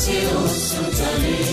আছে অশ্রু জলে।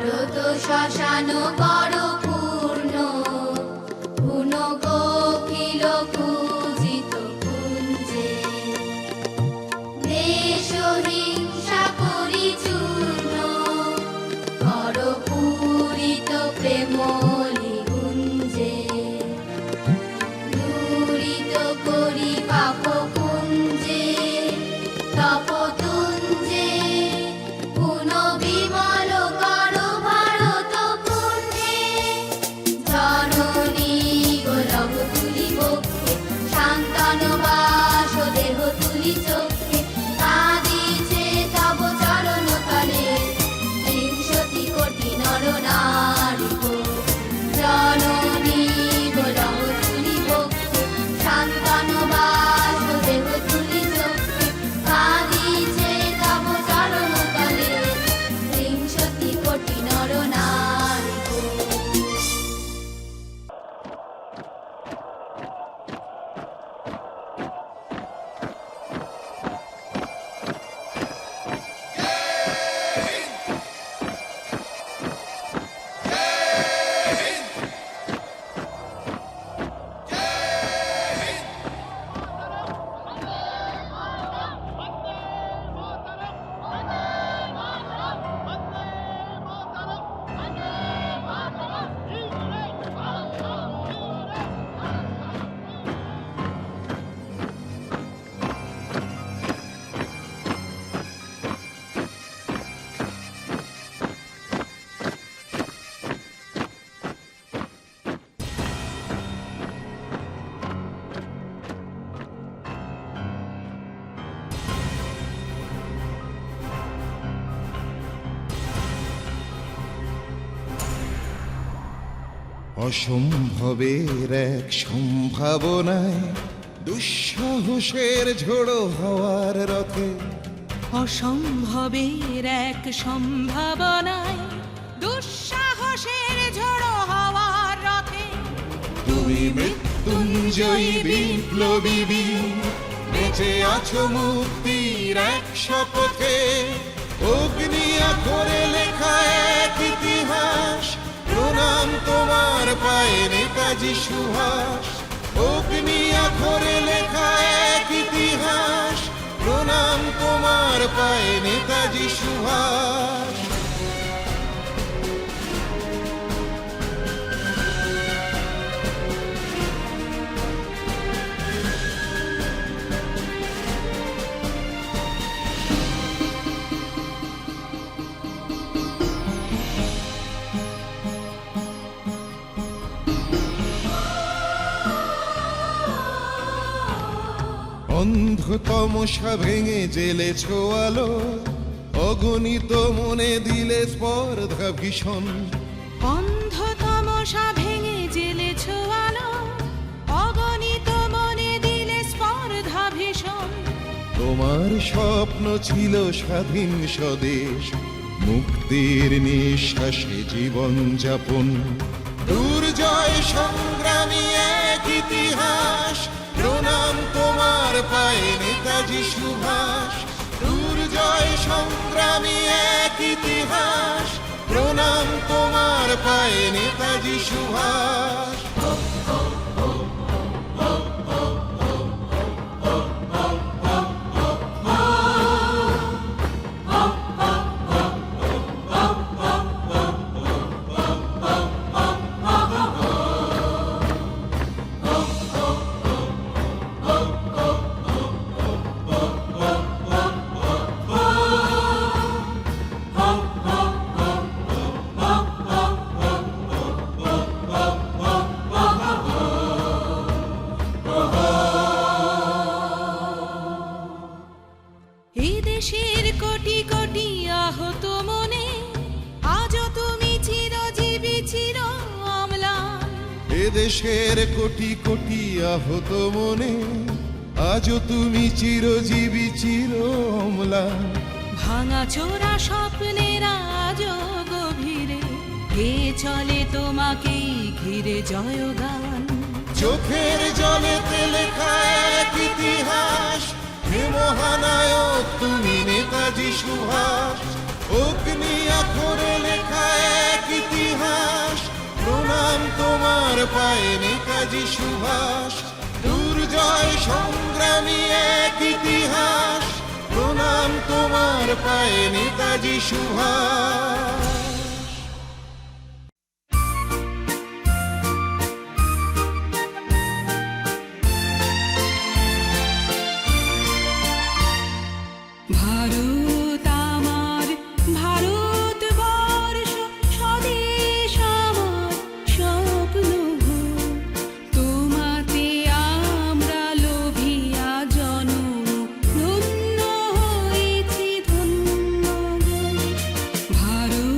ভারত শ্মশান করো পূর্ণ পুন কোকিল পূজিত কুঞ্জে দেশ হিংসা করি চূর্ণ করো পূরিত প্রেমলি গুঞ্জে দূরিত করি পাপ কুঞ্জে তপতুঞ্জে পুন বিমল করো ভারত পুণ্যে জননী গোলক অসম্ভবের এক সম্ভাবনায় দুঃসাহসের ঝোড়ো হওয়ার রথে অসম্ভবের এক সম্ভাবনায় দুঃসাহসের ঝোড়ো হওয়ার রথে তুমি মৃত্যুঞ্জয়ী বিপ্লবী বীর, বেঁচে আছো মুক্তির এক শপথে। অগ্নিয়া করে লেখা এক ইতিহাস, প্রণাম তোমার পায়ে নেতাজি সুভাষ। অগ্নিয়া করে লেখা এক ইতিহাস, প্রণাম তোমার পায়ে নেতাজি সুভাষ। অন্ধ তমসা ভেঙে জেলেছ আলো, অগণিত মনে দিলে স্পর্ধা ভীষণ। অন্ধ তমসা ভেঙে জেলেছ আলো, অগণিত মনে দিলে স্পর্ধা ভীষণ। তোমার স্বপ্ন ছিল স্বাধীন স্বদেশ, মুক্তির নিঃশ্বাসে জীবন যাপন। দুর্জয় সংগ্রামী এক ইতিহাস, প্রণাম তোমার পায়ে নেতাজি সুভাষ। দুর্জয় সংগ্রামী এক ইতিহাস, প্রণাম তোমার পায়ে নেতাজি সুভাষ। এই দেশের কোটি কোটি আহত মনে আজও তুমি চিরজীবী চির অম্লান। এদেশের কোটি কোটি আহত মনে আজও তুমি চিরজীবী চির অম্লান। ভাঙা চোরা স্বপ্নের আজও গভীরে কে চলে তোমাকেই ঘিরে জয়গান। চোখের জলেতে লেখা এক ইতিহাস, হে মহানায়ক তুমি নেতাজি সুভাষ। অগ্নিয়া করে লেখা এক ইতিহাস, প্রণাম তোমার পায়ে নেতাজি সুভাষ। দুর্জয় সংগ্রামী এক ইতিহাস, প্রণাম তোমার পায়ে নেতাজি সুভাষ। ভারত আমার ভারতবর্ষ, স্বদেশ আমার স্বপ্ন গো। তোমাতে আমরা লোভিয়া জনম ধন্য হয়েছি ধন্য গো। ভারত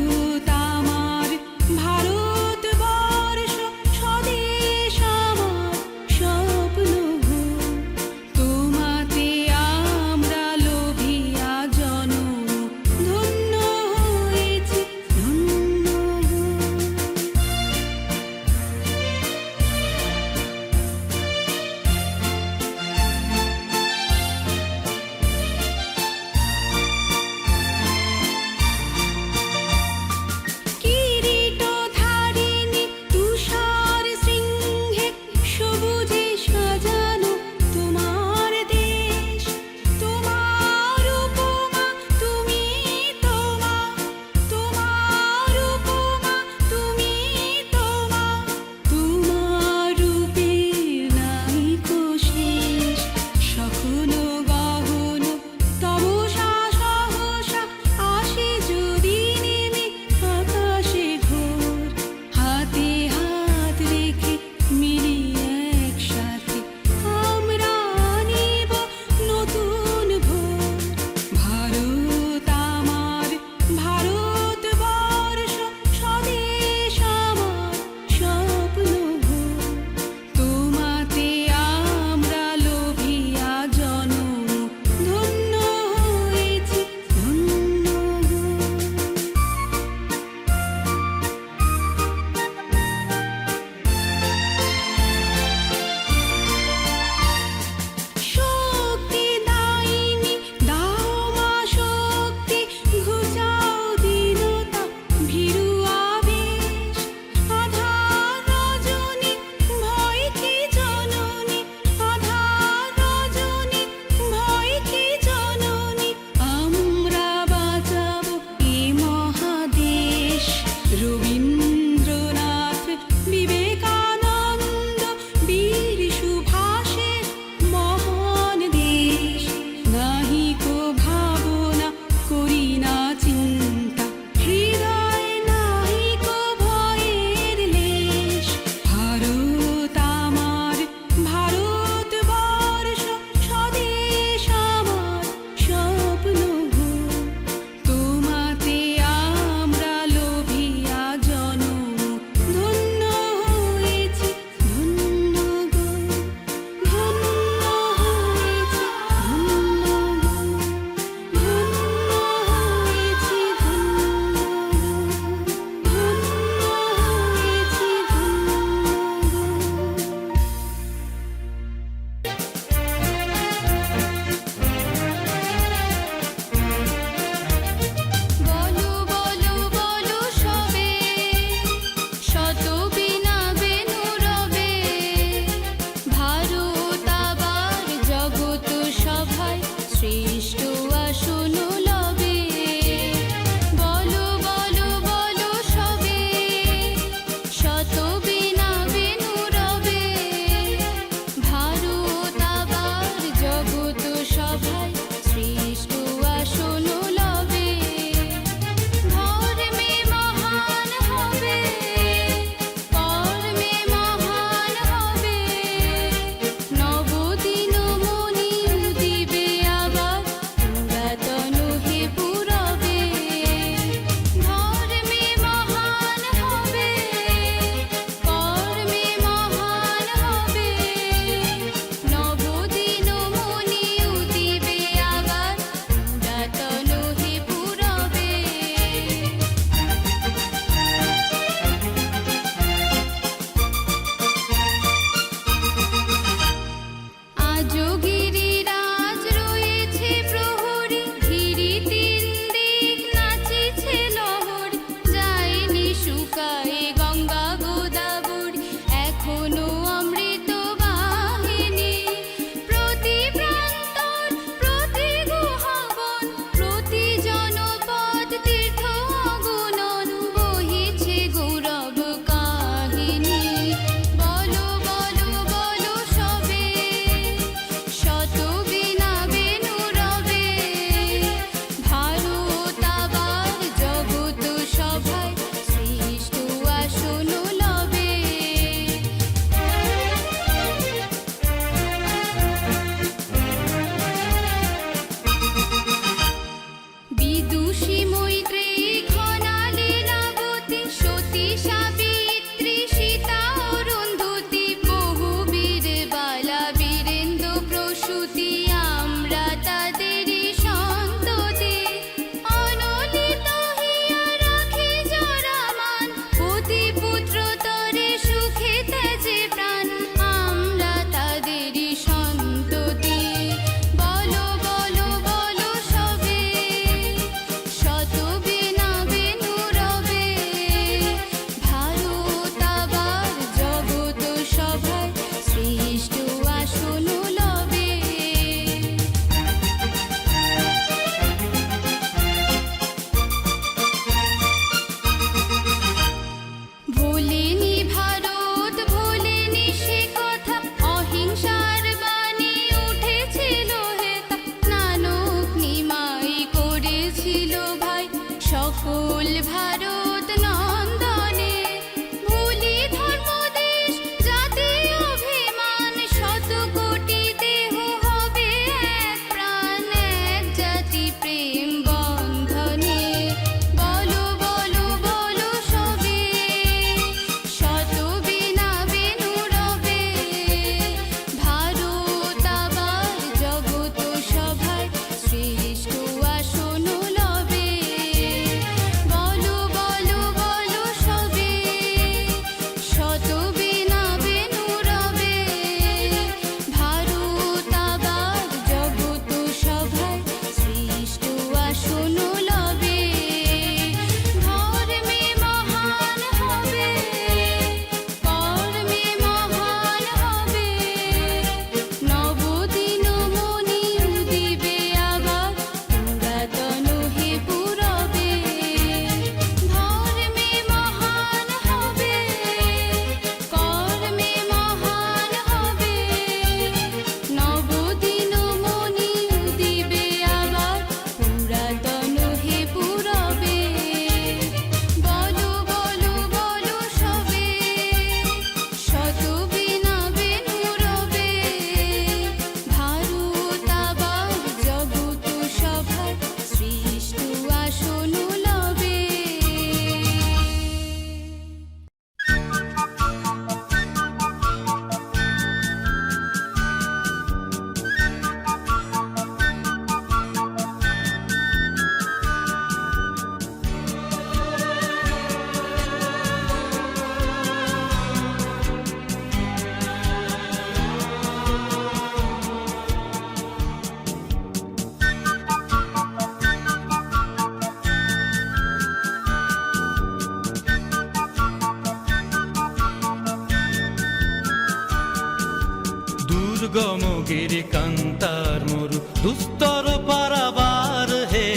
দুর্গম গিরি কান্তার মরু দুস্তর পারাবার হে,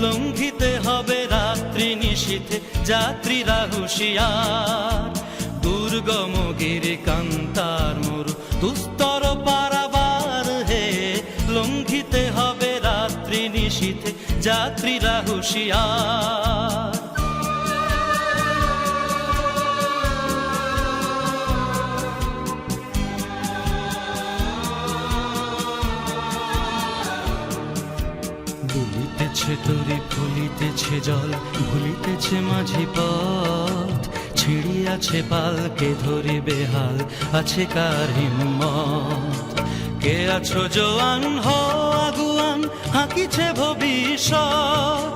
লঙ্ঘিতে হবে রাত্রি নিশীথে যাত্রীরা হুঁশিয়ার। দুর্গম গিরি কান্তার মরু দুস্তর পারাবার হে, লঙ্ঘিতে হবে রাত্রি নিশীথে যাত্রীরা হুঁশিয়ার। দুলিতেছে তরি ফুলিতেছে জল, ভুলিতেছে মাঝি পথ, ছিড়িয়াছে পালকে ধরি বেহাল, আছে কার হিম্মত? কে আছো জোয়ান হো আগুয়ান, হাঁকিছে ভবিষ্যৎ,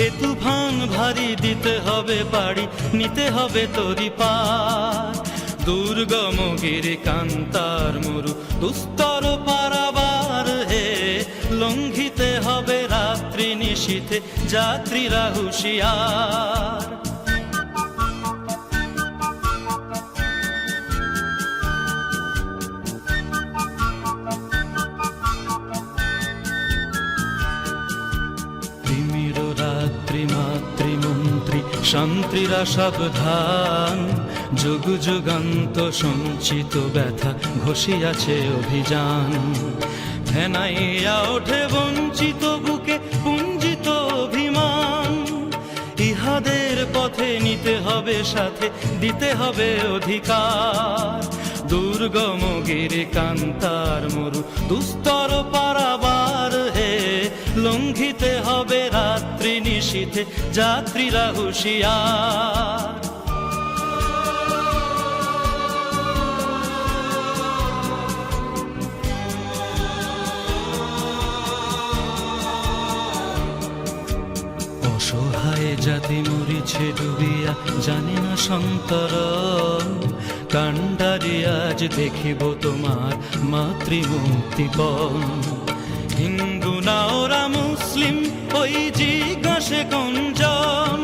এ তুফান ভারী দিতে হবে পাড়ি, নিতে হবে তরি পার। দুর্গম গিরি কান্তার মরু দুস্তর পারাবার হে, লঙ্ঘিতে হবে রাত্রি নিশীথে যাত্রীরা হুঁশিয়ার। তিমির রাত্রি মাতৃমন্ত্রী শান্তিরা সাবধান, যুগ যুগান্ত সঞ্চিত ব্যথা ঘষিয়াছে অভিযান। ফেনাইয়া ওঠে বঞ্চিত বুকে পুঞ্জিত অভিমান, ইহাদের পথে নিতে হবে সাথে, দিতে হবে অধিকার। দুর্গম গিরি কান্তার মরু দুস্তর পারাবার হে, লঙ্ঘিতে হবে রাত্রি নিশীথে যাত্রীরা হুঁশিয়ার। অসহায় জাতি মরিছে ডুবিয়া, জানি না সন্তরণ, কান্ডারি আজ দেখিব তোমার মাতৃমুক্তিপণ। হিন্দু না ওরা মুসলিম ওই জিজ্ঞাসে কোনজন,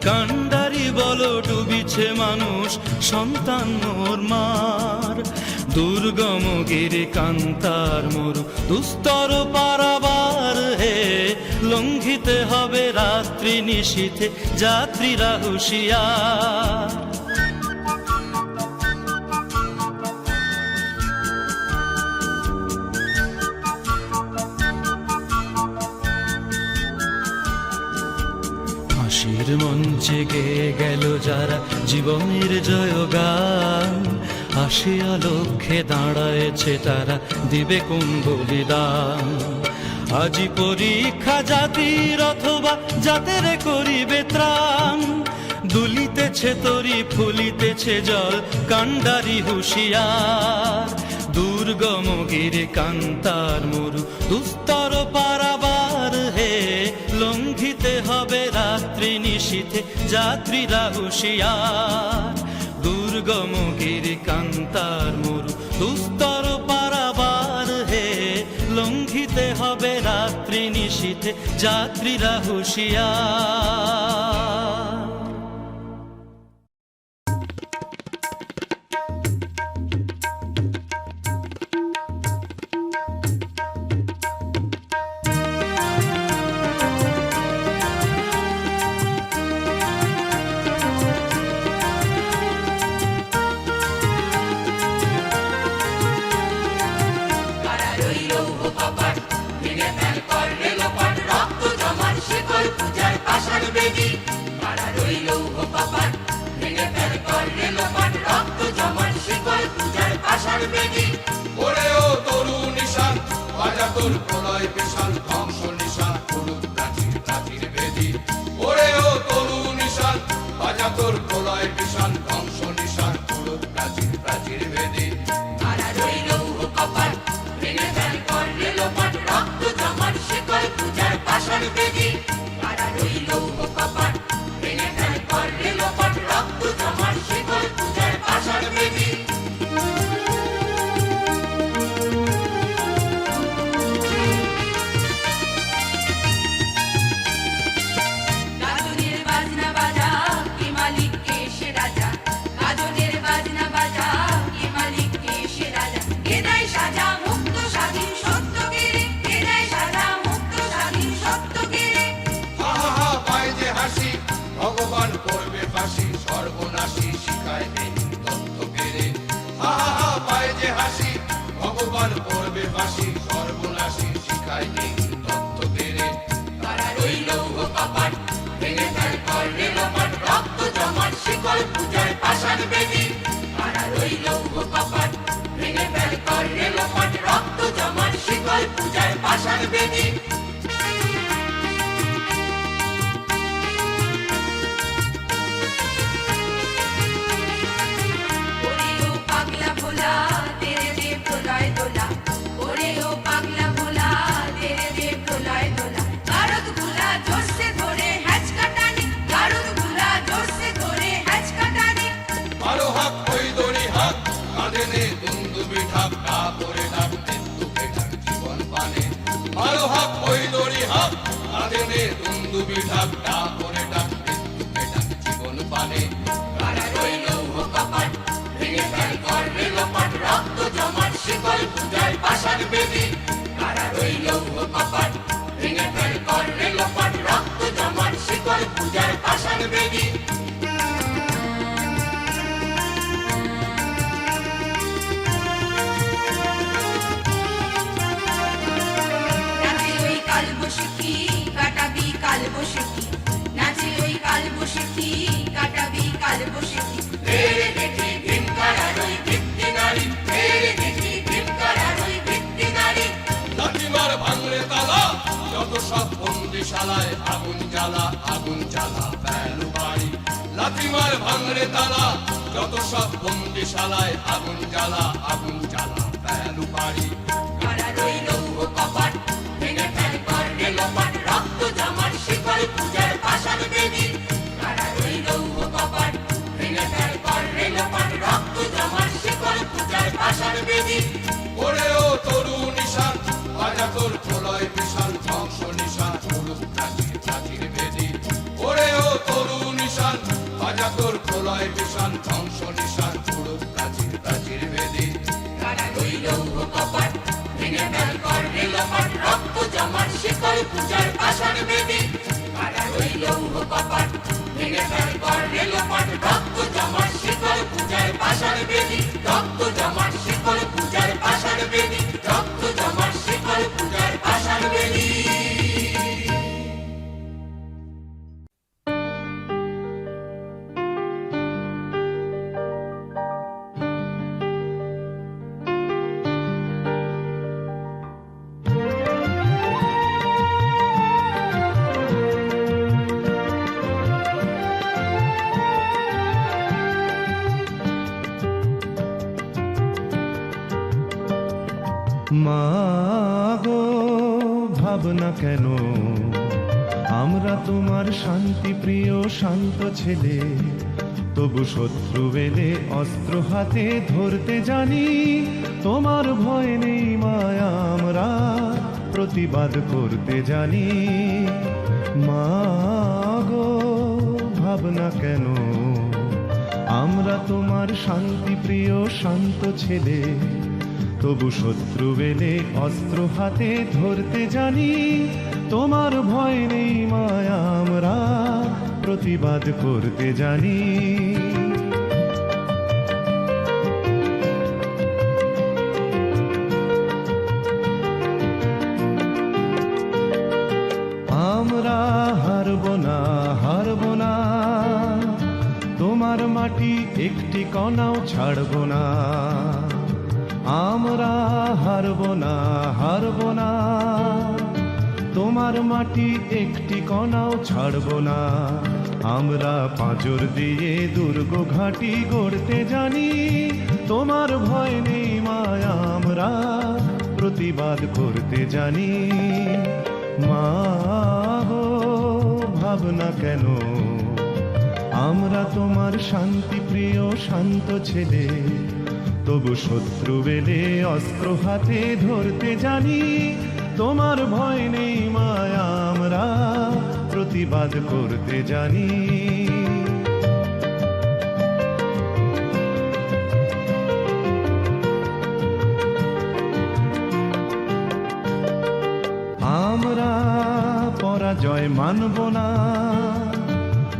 কান্ডারি বলো ডুবিছে মানুষ সন্তান মোর মার। দুর্গম গিরি কান্তার মরু দুস্তর পারাবার হে, লঙ্ঘিতে হবে রাত্রি নিশীথে যাত্রীরা হুঁশিয়ার। ফাঁসির মঞ্চে গেয়ে গেল যারা জীবনের জয়গান, আসিয়া লক্ষ্যে দাঁড়ায়েছে তারা, দিবে কোন বলিদান? আজি পরীক্ষা জাতির অথবা জাতের করিবে ত্রাণ, দুলিতেছে তরি ফুলিতেছে জল, কান্ডারি হুঁশিয়ার। দুর্গম গিরি কান্তার মরু দুস্তর পারাবার হে, লঙ্ঘিতে হবে রাত্রি নিশীথে যাত্রীরা হুঁশিয়ার। দুর্গম গিরি কান্তার মরু দুস্তর পারাবার হে, লঙ্ঘিতে হবে রাত্রি নিশীথে যাত্রীরা হুঁশিয়ার। ওরে ও তরুণ নিশান, বাজা তোর প্রলয় বিশাল, ধ্বংস নিশান করুক প্রাচীর প্রাচীর বেদি। ওরে ও তরুণ নিশান, বাজা তোর প্রলয় বিশাল, ধ্বংস নিশান করুক প্রাচীর প্রাচীর বেদি। সাজা আমার পড়বে ফাঁসি সর্বনাশী শিখায় নেই তথ্য কেড়ে তারা রইল কপাট ভেঙে ফেল কর রেলপাট রক্ত জমাট শিকল পূজায় পাষাণ বেদি তারা রইল কপাট ভেঙে ফেল কর রেলপাট রক্ত জমাট শিকল পূজায় পাষাণ বেদি ওরে ও পাগলা ভোলা তেরে দে প্রলয় দোলা ওরে ও পাগলা ভোলা তেরে দে প্রলয় দোলা গারদ গুলা জোরসে ধরে হ্যাচ কাটানি গারদ গুলা জোরসে ধরে হ্যাচ কাটানি আরো হাত ওই দড়ি হাত কাঁধে নে দুন্দুবি ঢাক কা পরে ডাক মৃত্যুকে ডাক জীবন পানে আরো হাত ওই দড়ি হাত কাঁধে নে দুন্দুবি ঢাক কা পরে ডাক মৃত্যুকে ডাক জীবন পানে কারা রইল কপাট ভেঙে ফেল কর রেলপাট রক্ত জমাট শিকল পূজায় পাষাণ বেদি কারা রইল কপাট ভেঙে ফেল কর রেলপাট রক্ত জমাট শিকল পূজায় পাষাণ বেদি নাচে ওই কালবৈশাখী কাটাবি কালবৈশাখী নাচে ওই কালবৈশাখী কাটাবি কালবৈশাখী তেরে দেখি ভীম কারার ওই ভিত্তি নারী তেরে দেখি ভীম কারার ওই ভিত্তি নারী লাঠিমার ভাঙলে তালা যত সব বন্দিশালায় আগুন জ্বালা ফেলু বাড়ি লাঠিমার ভাঙলে তালা যত সব বন্দিশালায় আগুন জ্বালা ফেলু বাড়ি কারা রইল কপাট ভেঙে ফেল কর রেলপাট রক্ত জমাট শিকল পূজার পাষাণ বেদি কারা রইল কপাট ভেঙে ফেল কর রেলপাট রক্ত জমাট শিকল পূজার পাষাণ বেদি ওরে ও তরু নিশান বাজা তোর প্রলয় বিশাল ধ্বংস নিশান উড়ুক প্রাচীর বেদি ওরে ও তরু নিশান বাজা তোর প্রলয় বিশাল ধ্বংস নিশান উড়ুক প্রাচীর বেদি কারা রইল কপাট ভেঙে ফেল কর রেলপাট রক্ত জমাট শিকল পূজার পাষাণ বেদি কারা রইল কপাট ভেঙে ফেল কর রেলপাট রক্ত জমাট শিকল পূজার পাষাণ বেদি রক্ত জমাট শিকল পূজার পাষাণ বেদি রক্ত জমাট শিকল পূজার পাষাণ বেদি মাগো ভাবনা কেন আমরা তোমার শান্তি প্রিয় শান্ত ছেলে তবু শত্রু এলে অস্ত্র হাতে ধরতে জানি তোমার ভয় নেই মায়া আমরা প্রতিবাদ করতে জানি মাগো ভাবনা কেন আমরা তোমার শান্তি প্রিয় শান্ত ছেলে তবু শত্রু এলে অস্ত্র হাতে ধরতে জানি তোমার ভয় নেই মায়া আমরা প্রতিবাদ করতে জানি আমরা হারব না তোমার মাটি একটি কণাও ছাড়ব না আমরা হারব না তোমার মাটি একটি কণাও ছাড়ব না আমরা পাঁজর দিয়ে দুর্গ ঘাঁটি গড়তে জানি তোমার ভয় নেই মায়া আমরা প্রতিবাদ করতে জানি মাগো ভাবনা কেন আমরা তোমার শান্তি প্রিয় শান্ত ছেলে তবু শত্রু এলে অস্ত্র হাতে ধরতে জানি তোমার ভয় নেই মায়া আমরা প্রতিবাদ করতে জানি আমরা পরাজয় মানব না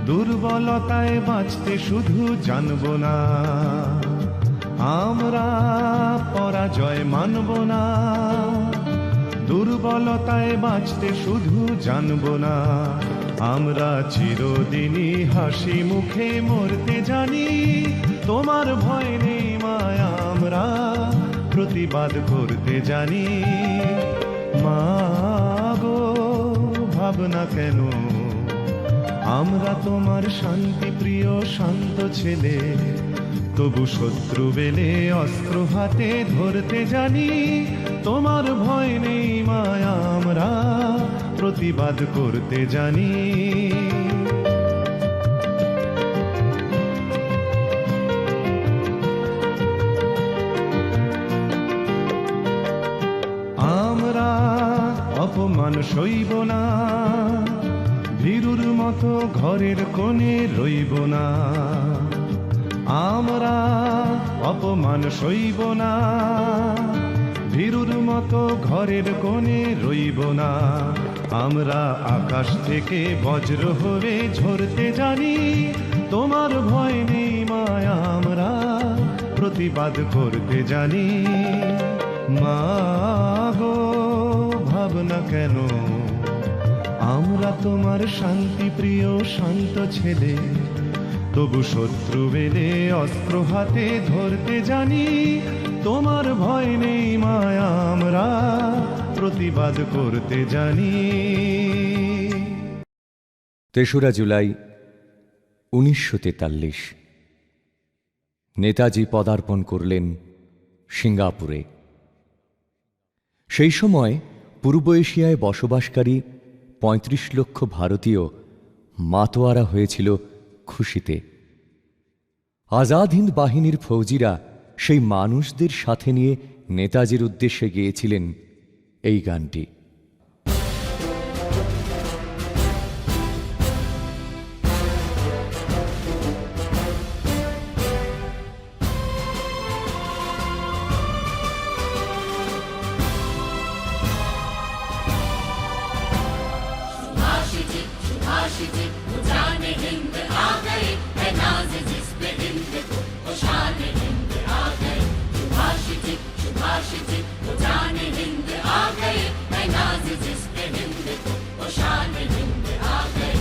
দুর্বলতায় বাঁচতে শুধু জানব না আমরা পরাজয় মানব না, দুর্বলতায় বাঁচতে শুধু জানব না। আমরা চিরদিনই হাসি মুখে মরতে জানি, তোমার ভয় নেই মায়া, আমরা প্রতিবাদ করতে জানি। মা গো ভাবনা কেন, আমরা তোমার শান্তি প্রিয় শান্ত ছেলে, তবু শত্রু বেলে অস্ত্র হাতে ধরতে জানি। তোমার ভয় নেই মায়া, আমরা প্রতিবাদ করতে জানি। আমরা অপমান সইব না, ভীরুর মতো ঘরের কোণে রইব না। আমরা অপমান সইব না, ভীরুর মতো ঘরের কোণে রইব না। আমরা আকাশ থেকে বজ্র হয়ে ঝরতে জানি, তোমার ভয় নেই মায়া, আমরা প্রতিবাদ করতে জানি। মা গো ভাবনা কেন, আমরা তোমার শান্তি প্রিয় শান্ত ছেলে, তবু শত্রু বেলে অস্ত্র হাতে ধরতে জানি। তোমার ভয় নেই মায়া, আমরা প্রতিবাদ করতে জানি। ৩রা জুলাই ১৯৪৩ নেতাজি পদার্পণ করলেন সিঙ্গাপুরে। সেই সময় পূর্ব এশিয়ায় বসবাসকারী ৩৫ লক্ষ ভারতীয় মাতোয়ারা হয়েছিল খুশিতে। আজাদ হিন্দ বাহিনীর ফৌজিরা সেই মানুষদের সাথে নিয়ে নেতাজির উদ্দেশ্যে গেয়েছিলেন এই গানটি। सुभाषित सुभाषित उजाने हिंद आ गए, है नाज़ जिस पे हिंद को, वो शान हिंद आ गए। सुभाषित सुभाषित उजाने हिंद आ गए, है नाज़ जिस पे हिंद को, वो शान हिंद आ गए।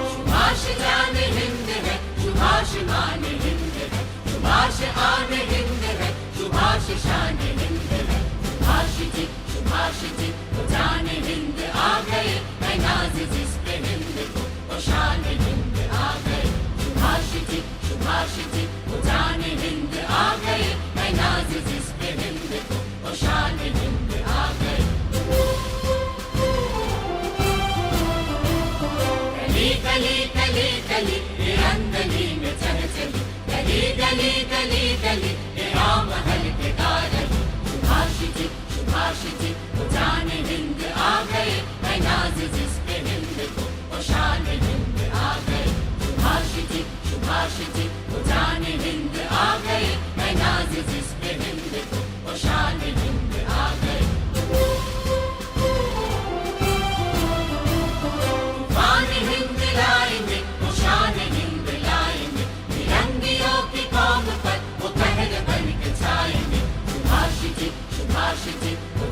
सुभाष जान हिंद है, सुभाष मान हिंद है, सुभाष आन हिंद है, सुभाष शान हिंद है। सुभाषित सुभाषित जान हिंद आ गए, है नाज़ जिस पे हिंद को, वो शान हिंद आ गए। सुभाषित सुभाषित जान हिंद आ गए, है नाज़ जिस पे हिंद को, वो शान हिंद आ गए। गली गली गली गली ये अंगली में चढ़ चली, गली गली गली गली ये राम महल के गा रही। सुभाषित सुभाषित जान हिंद आ गए, है नाज़ जिस पे हिंद को, वो शान हिंद आ गए। सुभाषित सुभाषित जान हिंद आ गए, है नाज़ जिस पे हिंद को, वो शान हिंद आ गए। तूफान हिंद लाएंगे, वो शान हिंद लाएंगे, तिरंगियों की कौम पर वो कहर बन के छाएंगे। सुभाषित सुभाषित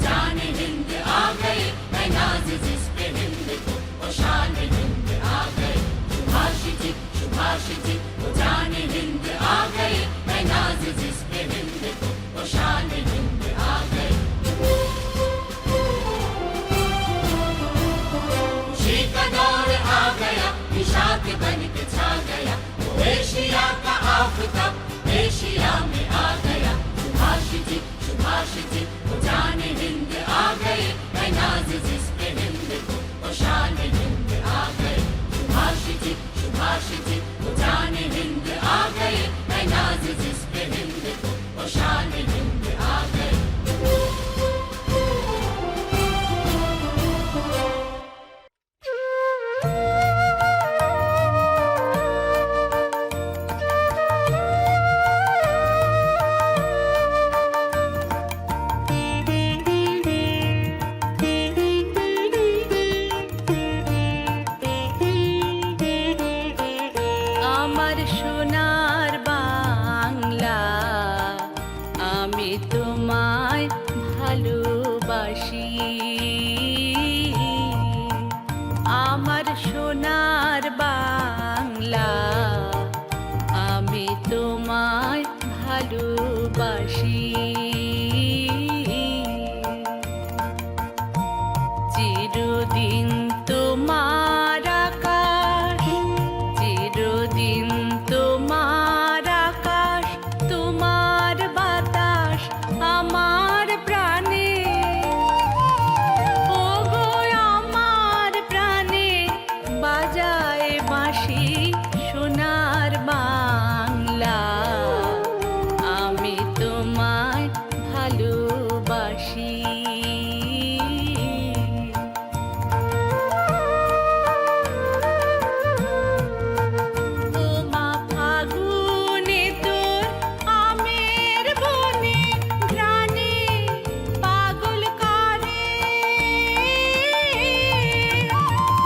जान हिंद आ गए, है नाज़ जिस पे हिंद को, वो शान हिंद आ गए। सुभाषित सुभाषित जान ভালোবাসি। চিরদিন তোমার আকাশ, চিরদিন তোমার আকাশ, তোমার বাতাস আমার প্রাণে। ওগো আমার প্রাণে বাজায় বাঁশি সোনার বাংলা, আমি তোমায় ভালোবাসি। ও মা ফাগুনে তোর আমের বনে ঘ্রাণে পাগল করে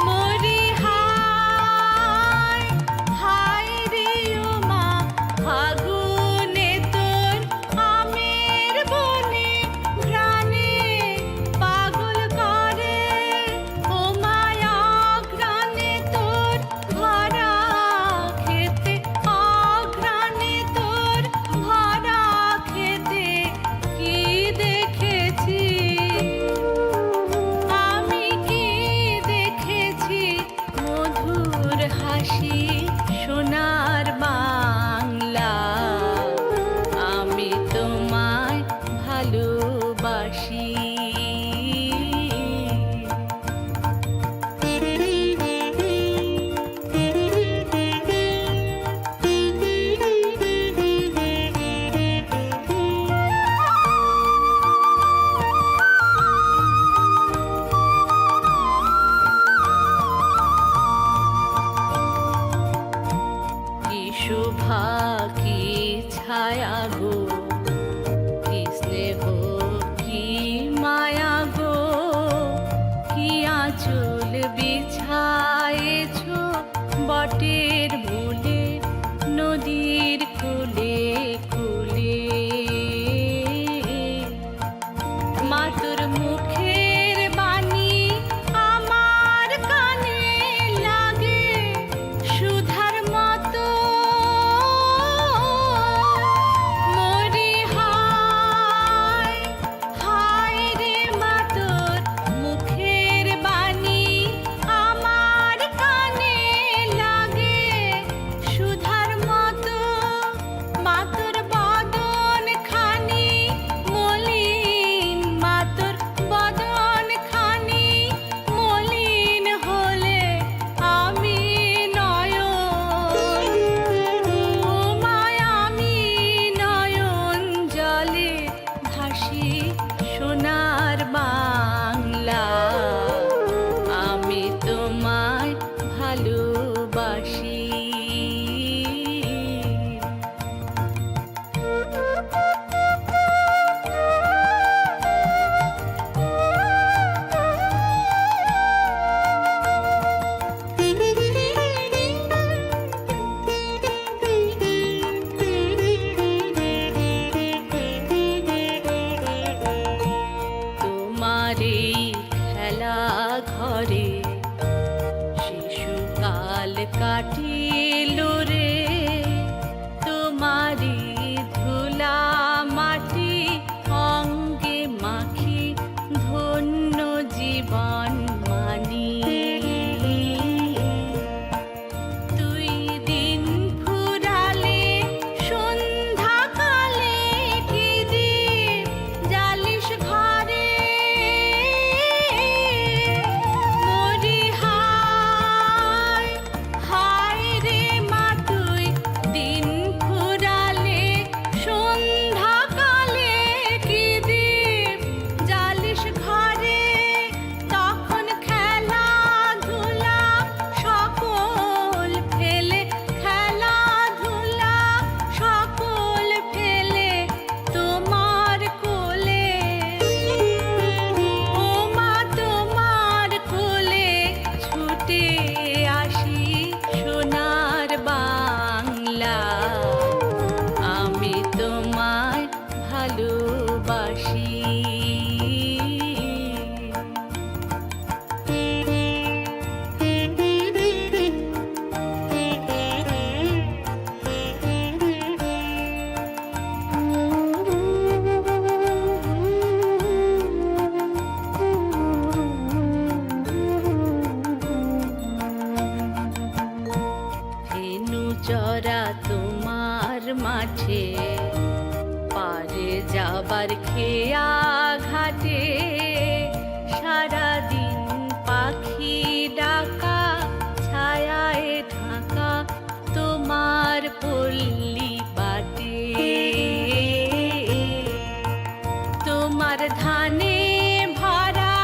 মরি হায় হায় রে। ও মা ফাগুনে তোর আমের বনে ঘ্রাণে পাগল করে। ও মায়া ঘ্রাণে তোর ভরা খেতে, অঘ্রাণে তোর ভরা খেতে কি দেখেছি আমি, কি দেখেছি মধুর হাসি সোনার বাংলা, আমি তোমায় ভালোবাসি। কি শোভা কি ছায়া গো, কি স্নেহ কি মায়া গো, কি আঁচল বিছায়েছ বটের মূলে নদীর কূলে কূলে। মা তোর মুখের বাণী আমার কানে লাগে সুধার মতো। মরি হায় হায় রে। মা তোর মুখের বাণী আমার কানে লাগে সুধার মতো। মা তোর বদন খানি মলিন, মা তোর বদন খানি মলিন হলে আমি নয়ন। ও মায়া আমি নয়ন জলে ভাসি সোনার বাংলা, আমি তোমায় ভালোবাসি। তোমার এই খেলা ঘরে শিশুকাল কাটিল রে, তোমারি ধুলা মাটি অঙ্গে মাখি ধন্য জীবন মানি। তুই দিন ফুরালে সন্ধ্যাকালে কি দীপ জ্বালিস ঘরে। মরি হায় হায় রে। মা তুই দিন ফুরালে সন্ধ্যাকালে কি দীপ জ্বালিস ঘরে। তখন খেলাধুলা সকল ফেলে, খেলাধুলা সকল ফেলে তোমার কোলে। ও মা তোমার কোলে ছুটে আসি সোনার বাংলা, আমি তোমায় ভালোবাসি। আবার খেয়া ঘাটে সারাদিন পাখি ডাকা, ছায়ায় ঢাকা তোমার পল্লী বাটে। তোমার ধানে ভরা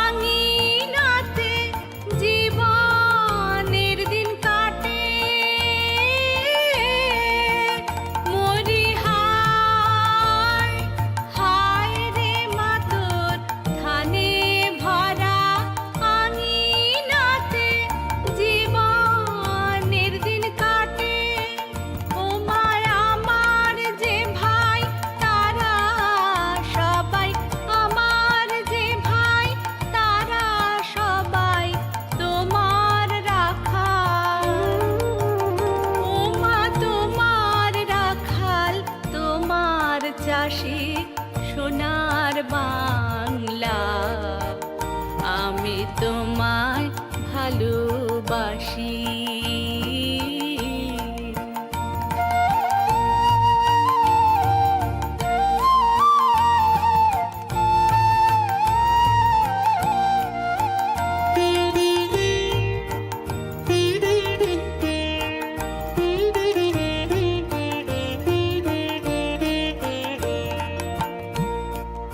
আঙিনাতে জীবনের দিন কাটে। মরি হায় হায় রে মা তোর ধানে ভরা আঙিনাতে জীবনের দিন কাটে। ও মায় আমার যে ভাই তারা সবাই, আমার যে ভাই তারা সবাই তোমার রাখাল। ও মা তোমার রাখাল, তোমার চাষি সোনার বাংলা। আমি তোমায় ভালোবাসি।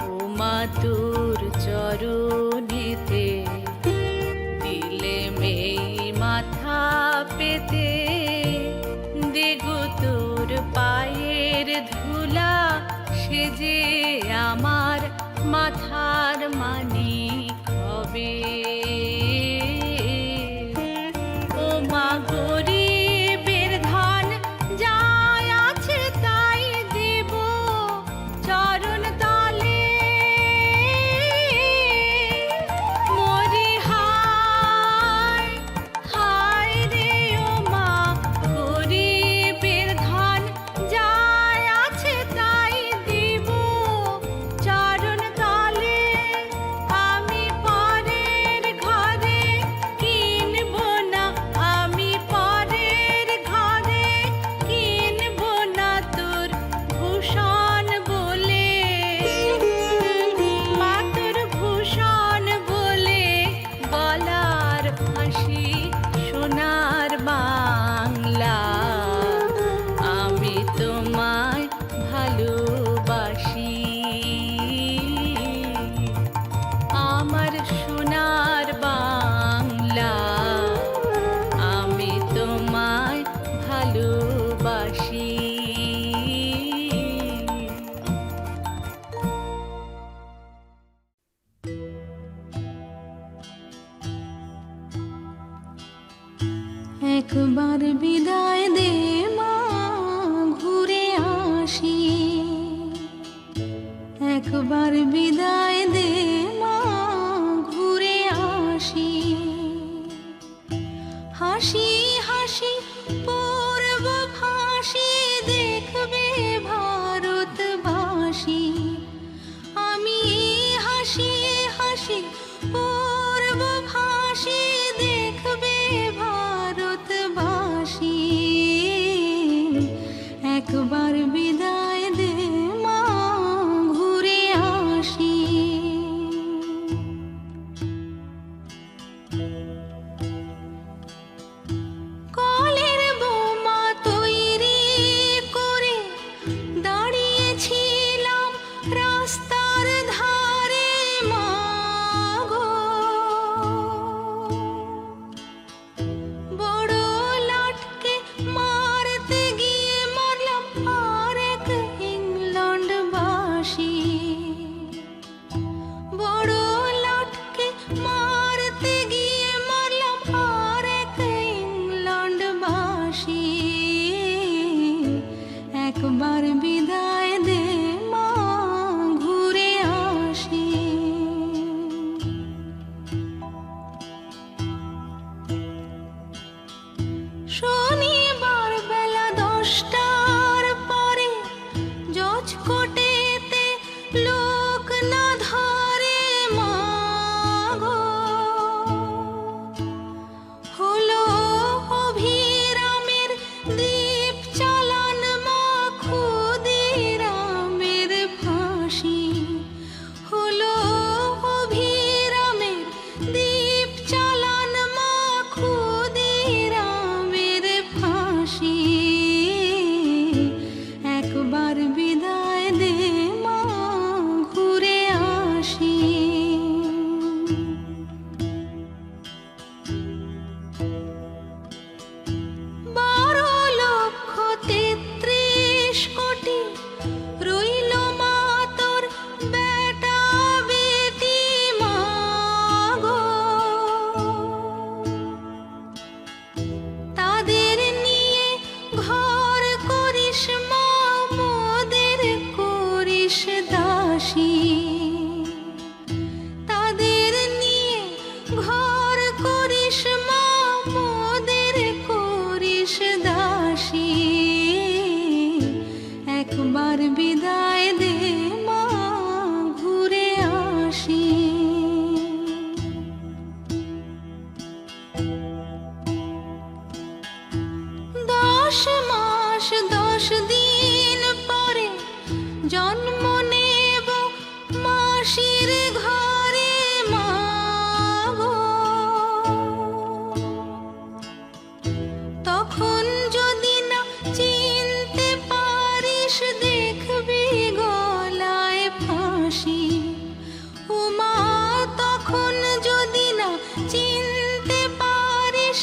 ও মা তোর চরণেতে দিলে মেয়ে মাথা পেতে, দেগো তোর পায়ের ধুলা, সে যে আমার মাথার মানিক হবে। ও মা গরিবের ধান যাই আছে তাই দেব চরণ তলে। মরি হায় হায় রে ও মা গরিবের ধান যাই আছে তাই দেব চরণ তলে। আমি পরের ঘরে কিনব না, আমি পরের ঘরে কিনব না তোর ভূষণ বলে। মা তোর ভূষণ বলে গলার ফাঁসি সোনার বাংলা। আমি তোমায় ভালোবাসি। আমার সোনার বাংলা, আমি তোমায় ভালোবাসি। একবার বিদায় দে মা, ঘুরে আসি। একবার বিদায় দে মা, ঘুরে আসি। হাসি হাসি পূর্ব ফাঁসি দেখবে ভারতবাসী। আমি হাসি হাসি পূর্ব ফাঁসি দেখবে ভারতবাসী। একবার বিদায় দে মা, ঘুরে আসি। কলের বোমা তৈরি করে দাঁড়িয়েছিলাম রাস্তার ধারে মা গো। বড় লাটকে মারতে গিয়ে মারলাম আরেক ইংল্যান্ডবাসী। বড় লাটকে মারতে গিয়ে মারলাম আরেক ইংল্যান্ডবাসী। একবার বিদায় দে মা, ঘুরে বিদায় দে মা, ঘুরে আসি। 10 মাস 10 দিন পরে জন্ম নেব মাসির ঘরে মা গো। তখন যদি না চিনতে পারিস, দেখবি গলায় ফাঁসি। ও মা, তখন যদি না চিনতে পারিস,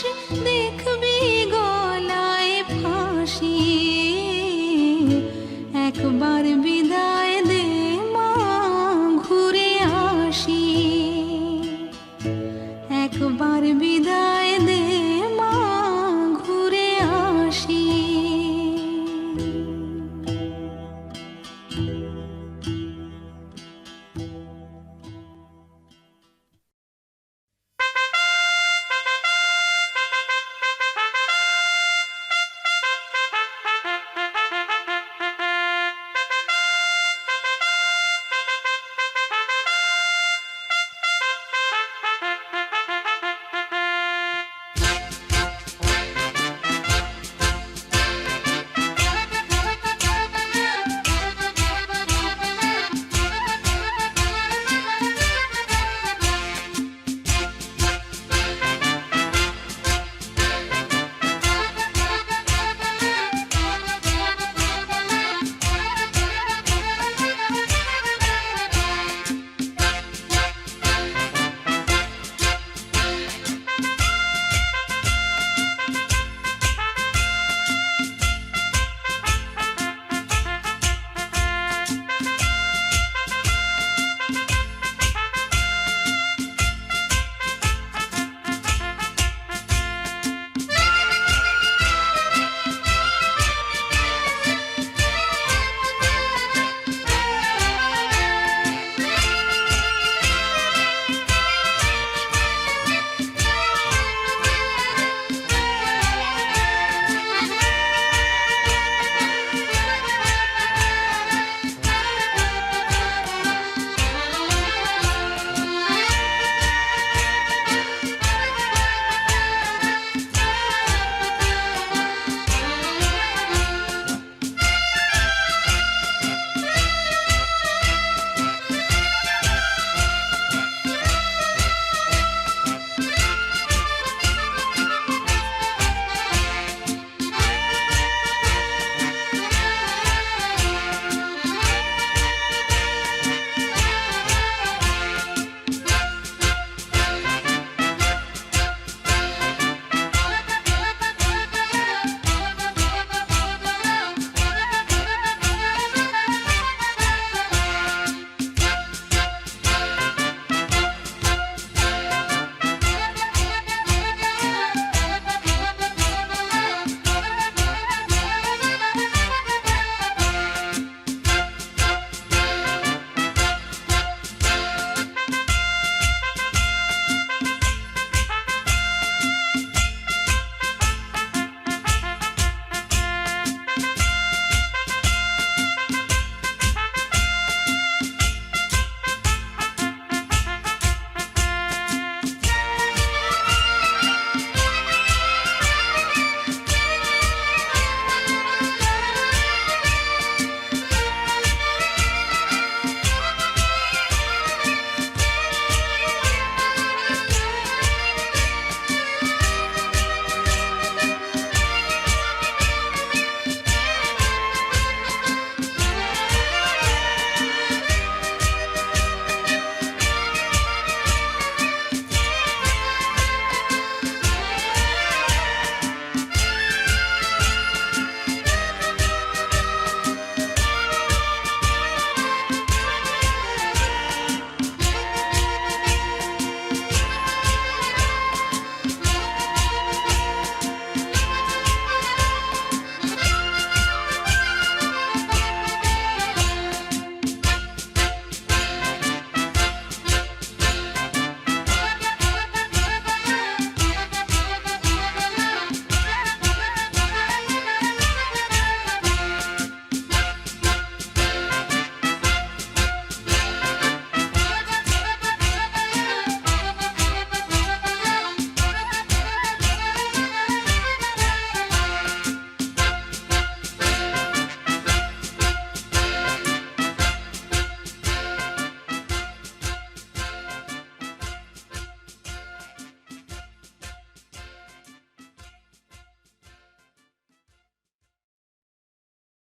দেখবি গলায় ফাঁসি। একবার